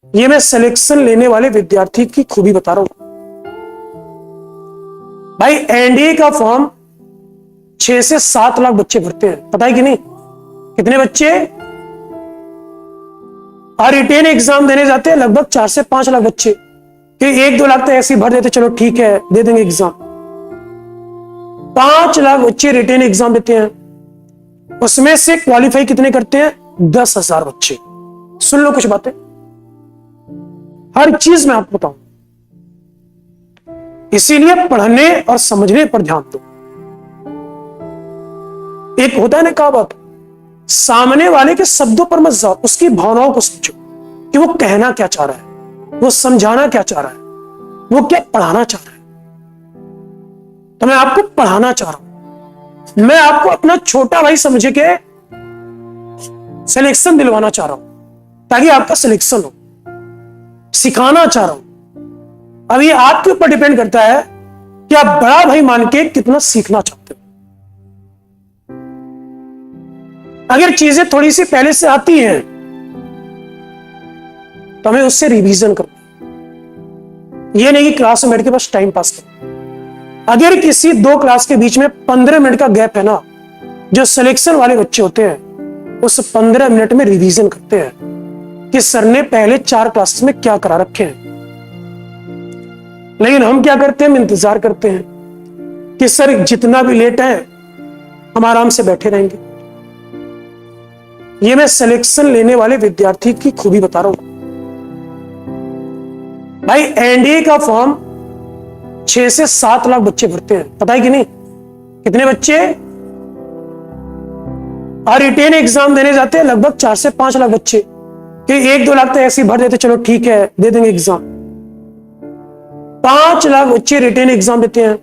ये मैं सिलेक्शन लेने वाले विद्यार्थी की खूबी बता रहा हूं भाई। एनडीए का फॉर्म 6 से 7 लाख बच्चे भरते हैं, पता है कि नहीं? कितने बच्चे? और रिटेन एग्जाम देने जाते हैं लगभग 4 से 5 लाख बच्चे, कि 1-2 लाख तो ऐसे ही भर देते, चलो ठीक है दे देंगे एग्जाम। 5 लाख बच्चे रिटेन एग्जाम देते हैं, उसमें से क्वालिफाई कितने करते हैं? 10,000 बच्चे। सुन लो कुछ बातें, हर चीज मैं आपको बताऊं, इसीलिए पढ़ने और समझने पर ध्यान दो। एक होता है ना कहावत, सामने वाले के शब्दों पर मत जाओ, उसकी भावनाओं को समझो कि वो कहना क्या चाह रहा है, वो समझाना क्या चाह रहा है, वो क्या पढ़ाना चाह रहा है। तो मैं आपको पढ़ाना चाह रहा हूं, मैं आपको अपना छोटा भाई समझ के सिलेक्शन दिलवाना चाह रहा हूं ताकि आपका सिलेक्शन हो, सिखाना चाह रहा हूं। अब ये आपके ऊपर डिपेंड करता है कि आप बड़ा भाई मान के कितना सीखना चाहते हो। अगर चीजें थोड़ी सी पहले से आती हैं तो हमें उससे रिवीजन करना, ये नहीं कि क्लास में बैठ के बस टाइम पास करना। अगर किसी 2 क्लास के बीच में 15 मिनट का गैप है ना, जो सिलेक्शन वाले बच्चे होते हैं उस 15 मिनट में रिवीजन करते हैं कि सर ने पहले 4 क्लासेस में क्या करा रखे हैं। लेकिन हम क्या करते हैं, हम इंतजार करते हैं कि सर जितना भी लेट है हम आराम से बैठे रहेंगे। ये मैं सिलेक्शन लेने वाले विद्यार्थी की खूबी बता रहा हूं भाई। एनडीए का फॉर्म 6 से 7 लाख बच्चे भरते हैं, पता है कि नहीं? कितने बच्चे? और रिटेन एग्जाम देने जाते हैं लगभग 4 से 5 लाख बच्चे, कि 1-2 लाख तो ऐसे ही भर देते, चलो ठीक है दे देंगे एग्जाम। 5 लाख बच्चे रिटेन एग्जाम देते हैं,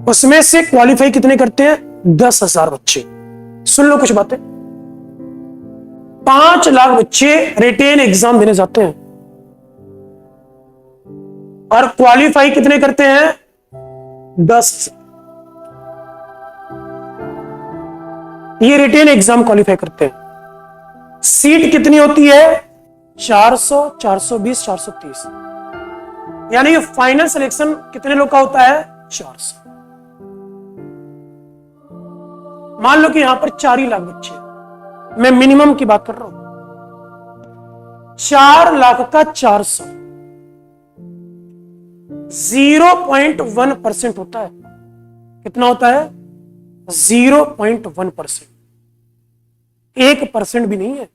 उसमें से क्वालिफाई कितने करते हैं? 10,000 बच्चे। सुन लो कुछ बातें, 5 लाख बच्चे रिटेन एग्जाम देने जाते हैं और क्वालिफाई कितने करते हैं? 10। ये रिटेन एग्जाम क्वालिफाई करते हैं। सीट कितनी होती है? 400, 420, 430, यानी फाइनल सिलेक्शन कितने लोग का होता है? 400। मान लो कि यहां पर 4 ही लाख बच्चे, मैं मिनिमम की बात कर रहा हूं, 4 लाख का 400 0.1% होता है। कितना होता है? 0.1%, 1% भी नहीं है।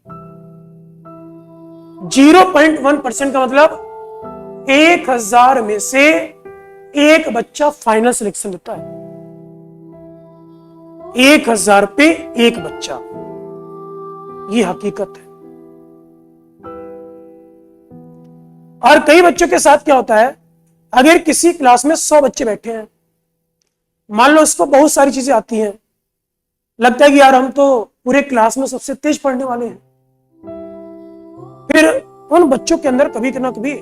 0.1% का मतलब 1000 में से 1 बच्चा फाइनल सिलेक्शन देता है। 1000 पे 1 बच्चा, ये हकीकत है। और कई बच्चों के साथ क्या होता है, अगर किसी क्लास में 100 बच्चे बैठे हैं, मान लो उसको बहुत सारी चीजें आती हैं, लगता है कि यार हम तो पूरे क्लास में सबसे तेज पढ़ने वाले हैं, फिर उन बच्चों के अंदर कभी ना कभी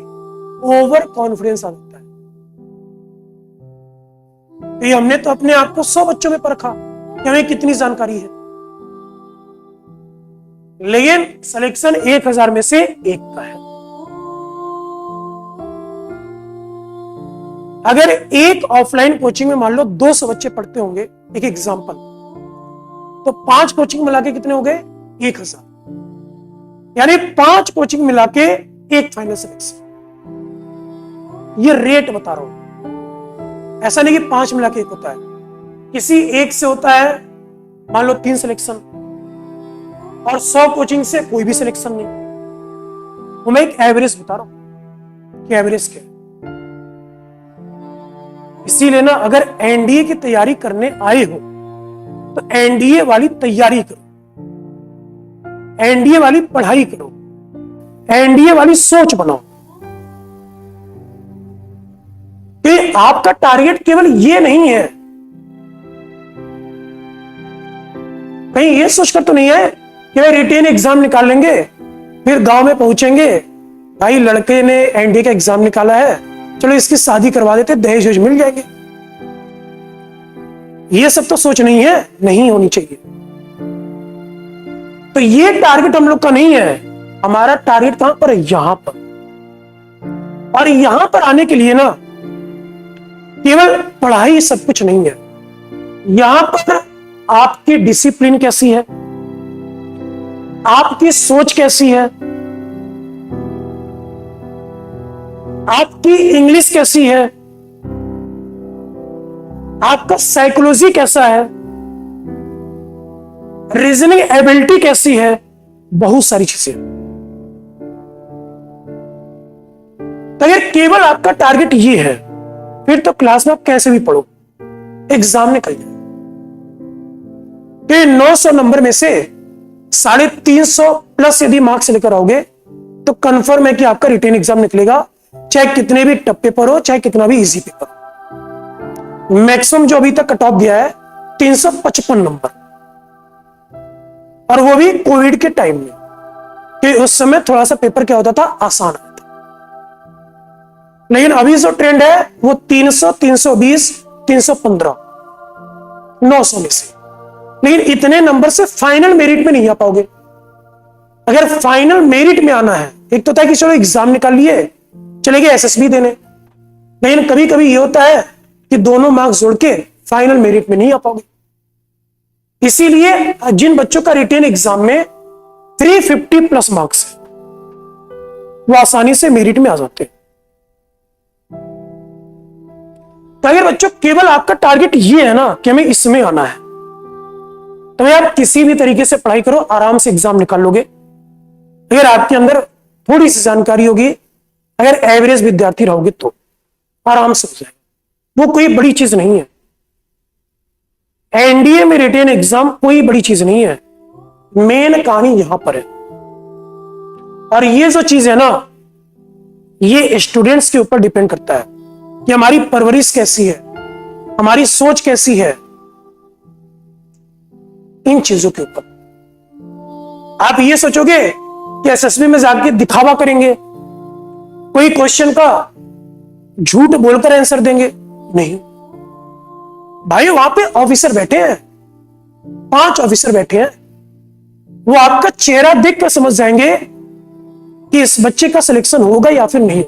ओवर कॉन्फिडेंस आ जाता है कि हमने तो अपने आप को 100 बच्चों में परखा कि हमें कितनी जानकारी है। लेकिन सिलेक्शन 1000 में से 1 का है। अगर एक ऑफलाइन कोचिंग में मान लो 200 बच्चे पढ़ते होंगे, एक एग्जांपल, तो 5 कोचिंग मिला के कितने हो गए? 1000, यानी 5 कोचिंग मिला के 1 फाइनल सिलेक्शन। ये रेट बता रहा हूं, ऐसा नहीं कि 5 मिला के 1 होता है, किसी एक से होता है मान लो 3 सिलेक्शन, और 100 कोचिंग से कोई भी सिलेक्शन नहीं। वो मैं एक एवरेज बता रहा हूं कि एवरेज क्या है। इसीलिए ना, अगर एनडीए की तैयारी करने आए हो तो एनडीए वाली तैयारी करो, एनडीए वाली पढ़ाई करो, एनडीए वाली सोच बनाओ कि आपका टारगेट केवल ये नहीं है, कहीं ये सोचकर तो नहीं है कि भाई रिटेन एग्जाम निकाल लेंगे, फिर गांव में पहुंचेंगे, भाई लड़के ने एनडीए का एग्जाम निकाला है, चलो इसकी शादी करवा देते, दहेज वहेज मिल जाएंगे। ये सब तो सोच नहीं है, नहीं होनी चाहिए। तो ये टारगेट हम लोग का नहीं है। हमारा टारगेट कहां पर है? यहां पर। और यहां पर आने के लिए ना केवल पढ़ाई सब कुछ नहीं है, यहां पर आपकी डिसिप्लिन कैसी है, आपकी सोच कैसी है, आपकी इंग्लिश कैसी है, आपका साइकोलॉजी कैसा है, रीजनिंग एबिलिटी कैसी है, बहुत सारी चीजें। तो अगर केवल आपका टारगेट ये है, फिर तो क्लास में आप कैसे भी पढ़ो, एग्जाम निकल जाए। तो 900 नंबर में से 350 प्लस यदि मार्क्स लेकर आओगे तो कंफर्म है कि आपका रिटेन एग्जाम निकलेगा, चाहे कितने भी टफ पेपर हो, चाहे कितना भी इजी पेपर। मैक्सिमम जो अभी तक कट ऑफ दिया है 355 नंबर, और वो भी कोविड के टाइम में, कि उस समय थोड़ा सा पेपर क्या होता था, आसान होता था। लेकिन अभी जो ट्रेंड है वो 300, 320, 315, 900 में से। लेकिन इतने नंबर से फाइनल मेरिट में नहीं आ पाओगे। अगर फाइनल मेरिट में आना है, एक तो था कि चलो एग्जाम निकाल लिए, चले गए एसएसबी देने, लेकिन कभी कभी ये होता है कि दोनों मार्क्स जोड़ के फाइनल मेरिट में नहीं आ पाओगे। इसीलिए जिन बच्चों का रिटेन एग्जाम में 350 प्लस मार्क्स है, वो आसानी से मेरिट में आ जाते हैं। तो अगर बच्चों केवल आपका टारगेट ये है ना कि हमें इसमें आना है, तो यार किसी भी तरीके से पढ़ाई करो, आराम से एग्जाम निकाल लोगे। अगर आपके अंदर थोड़ी सी जानकारी होगी, अगर एवरेज विद्यार्थी रहोगे तो आराम से हो जाएगा। वो कोई बड़ी चीज नहीं है। एनडीए में रिटेन एग्जाम कोई बड़ी चीज नहीं है, मेन कहानी यहां पर है। और ये जो चीज है ना, ये स्टूडेंट्स के ऊपर डिपेंड करता है कि हमारी परवरिश कैसी है, हमारी सोच कैसी है, इन चीजों के ऊपर। आप ये सोचोगे कि एसएसबी में जाके दिखावा करेंगे, कोई क्वेश्चन का झूठ बोलकर आंसर देंगे, नहीं भाई। वहां पे ऑफिसर बैठे हैं, 5 ऑफिसर बैठे हैं, वो आपका चेहरा देखकर समझ जाएंगे कि इस बच्चे का सिलेक्शन होगा या फिर नहीं,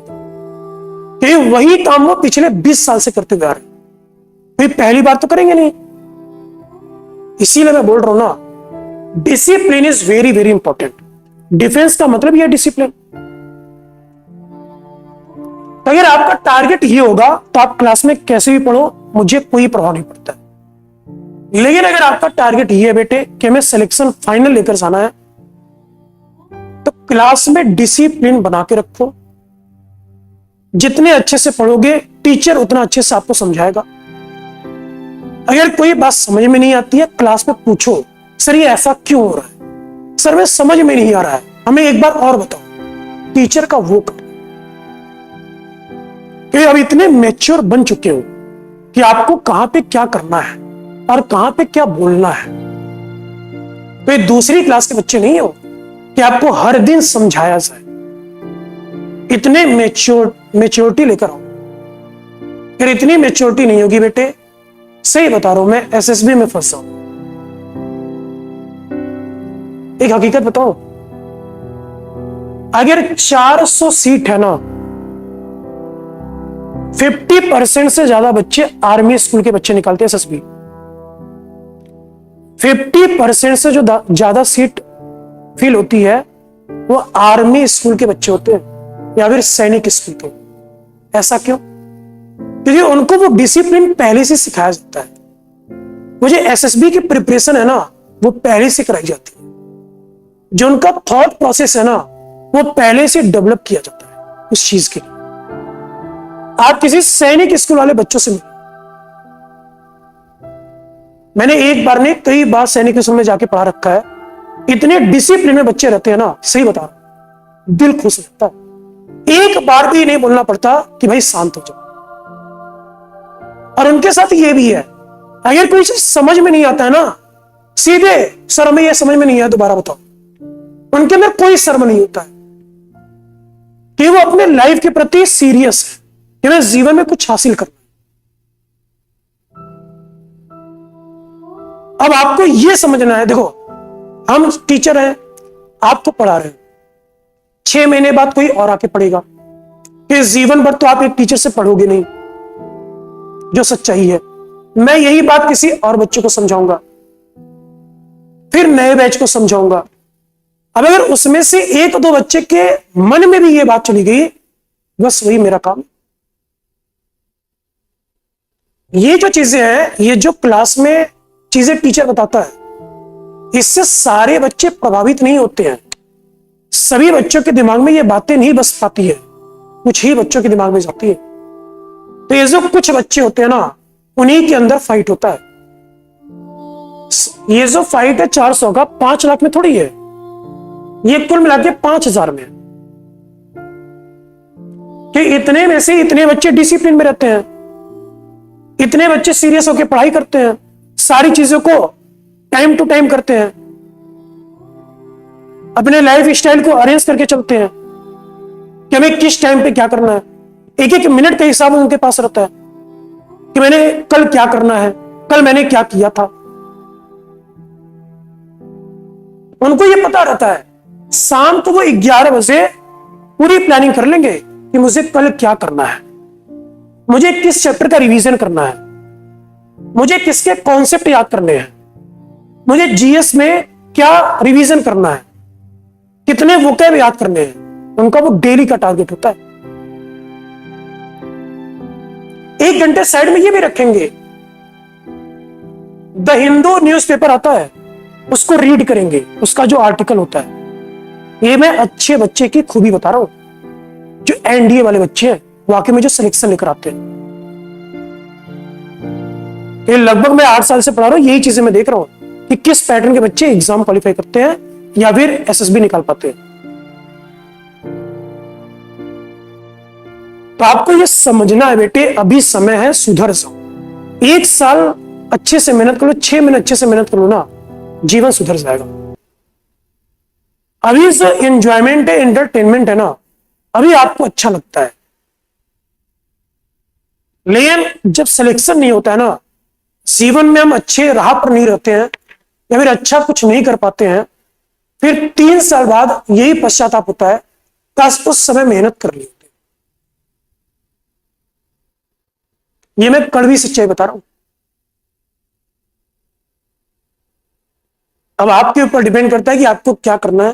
क्योंकि वही काम वो पिछले 20 साल से करते हुए आ रहे हैं, कोई पहली बार तो करेंगे नहीं। इसीलिए मैं बोल रहा हूं ना, discipline is very very important. Defence का मतलब यह डिसिप्लिन। तो अगर आपका टारगेट ये होगा तो आप क्लास में कैसे भी पढ़ो, मुझे कोई प्रभाव नहीं पड़ता। लेकिन अगर आपका टारगेट ये है बेटे कि हमें सिलेक्शन फाइनल लेकर जाना है, तो क्लास में डिसिप्लिन बना के रखो। जितने अच्छे से पढ़ोगे, टीचर उतना अच्छे से आपको समझाएगा। अगर कोई बात समझ में नहीं आती है, क्लास में पूछो, सर ये ऐसा क्यों हो रहा है, सर में समझ में नहीं आ रहा है, हमें एक बार और बताओ। टीचर का वो कर, कि अब इतने मैच्योर बन चुके हो कि आपको कहां पे क्या करना है और कहां पे क्या बोलना है। तो ये दूसरी क्लास के बच्चे नहीं हो कि आपको हर दिन समझाया जाए। इतने मैच्योरिटी लेकर आओ। फिर इतनी मैच्योरिटी नहीं होगी बेटे, सही बता रहा हूं मैं, एसएसबी में फंसा हूं। एक हकीकत बताओ, अगर 400 सीट है ना, 50% से ज्यादा बच्चे आर्मी स्कूल के बच्चे निकालते हैं एसएसबी। 50% से जो ज्यादा सीट फिल होती है वो आर्मी स्कूल के बच्चे होते हैं या फिर सैनिक स्कूल के। ऐसा क्यों? क्योंकि उनको वो डिसिप्लिन पहले से सिखाया जाता है। वो जो एसएसबी की प्रिपरेशन है ना, वो पहले से कराई जाती है। जो उनका थॉट प्रोसेस है ना, वो पहले से डेवलप किया जाता है उस चीज के लिए। आप किसी सैनिक स्कूल वाले बच्चों से मिले, मैंने एक बार नहीं कई बार सैनिक स्कूल में जाके पढ़ा रखा है। इतने डिसिप्लिन में बच्चे रहते हैं ना, सही बता रहा हूं, दिल खुश रहता है। एक बार भी नहीं बोलना पड़ता कि भाई शांत हो जाओ। और उनके साथ ये भी है, अगर कोई चीज समझ में नहीं आता है ना, सीधे सर हमें ये समझ में नहीं आया, दोबारा बताओ। उनके अंदर कोई शर्म नहीं होता है कि वो अपने लाइफ के प्रति सीरियस है कि मैं जीवन में कुछ हासिल करना। अब आपको यह समझना है, देखो हम टीचर हैं, आपको पढ़ा रहे हैं, 6 महीने बाद कोई और आके पढ़ेगा, फिर जीवन भर तो आप एक टीचर से पढ़ोगे नहीं, जो सच्चाई है। मैं यही बात किसी और बच्चे को समझाऊंगा, फिर नए बैच को समझाऊंगा। अब अगर उसमें से एक दो बच्चे के मन में भी ये बात चली गई, बस वही मेरा काम। ये जो चीजें हैं, ये जो क्लास में चीजें टीचर बताता है, इससे सारे बच्चे प्रभावित नहीं होते हैं। सभी बच्चों के दिमाग में ये बातें नहीं बस पाती है, कुछ ही बच्चों के दिमाग में जाती है। तो ये जो कुछ बच्चे होते हैं ना, उन्हीं के अंदर फाइट होता है। ये जो फाइट है 400 का 5 लाख में थोड़ी है, ये कुल मिला के 5000 में है। कि इतने में से इतने बच्चे डिसिप्लिन में रहते हैं, इतने बच्चे सीरियस होकर पढ़ाई करते हैं, सारी चीजों को टाइम टू टाइम करते हैं, अपने लाइफ स्टाइल को अरेंज करके चलते हैं कि हमें किस टाइम पे क्या करना है। एक एक मिनट का हिसाब उनके पास रहता है कि मैंने कल क्या करना है, कल मैंने क्या किया था। उनको ये पता रहता है, शाम को वो 11 बजे पूरी प्लानिंग कर लेंगे कि मुझे कल क्या करना है, मुझे किस चैप्टर का रिवीजन करना है, मुझे किसके कॉन्सेप्ट याद करने हैं, मुझे जीएस में क्या रिवीजन करना है, कितने वोकैब याद करने हैं। उनका वो डेली का टारगेट होता है। 1 घंटे साइड में ये भी रखेंगे, द हिंदू न्यूज़पेपर आता है, उसको रीड करेंगे, उसका जो आर्टिकल होता है। ये मैं अच्छे बच्चे की खूबी बता रहा हूं, जो एनडीए वाले बच्चे हैं, वाकई में जो सिलेक्शन लेकर आते हैं। ये लगभग मैं 8 साल से पढ़ा रहा हूं, यही चीजें मैं देख रहा हूं कि किस पैटर्न के बच्चे एग्जाम क्वालिफाई करते हैं या फिर एसएसबी निकाल पाते हैं। तो आपको ये समझना है बेटे, अभी समय है, सुधर जाओ। 1 साल अच्छे से मेहनत करो, 6 महीने अच्छे से मेहनत करो ना, जीवन सुधर जाएगा। अभी जो एंजॉयमेंट है, एंटरटेनमेंट है ना, अभी आपको अच्छा लगता है, लेकिन जब सिलेक्शन नहीं होता है ना, जीवन में हम अच्छे राह पर नहीं रहते हैं या फिर अच्छा कुछ नहीं कर पाते हैं, फिर 3 साल बाद यही पश्चाताप होता है, काश उस समय मेहनत कर ली होती। ये मैं कड़वी सच्चाई बता रहा हूं। अब आपके ऊपर डिपेंड करता है कि आपको क्या करना है,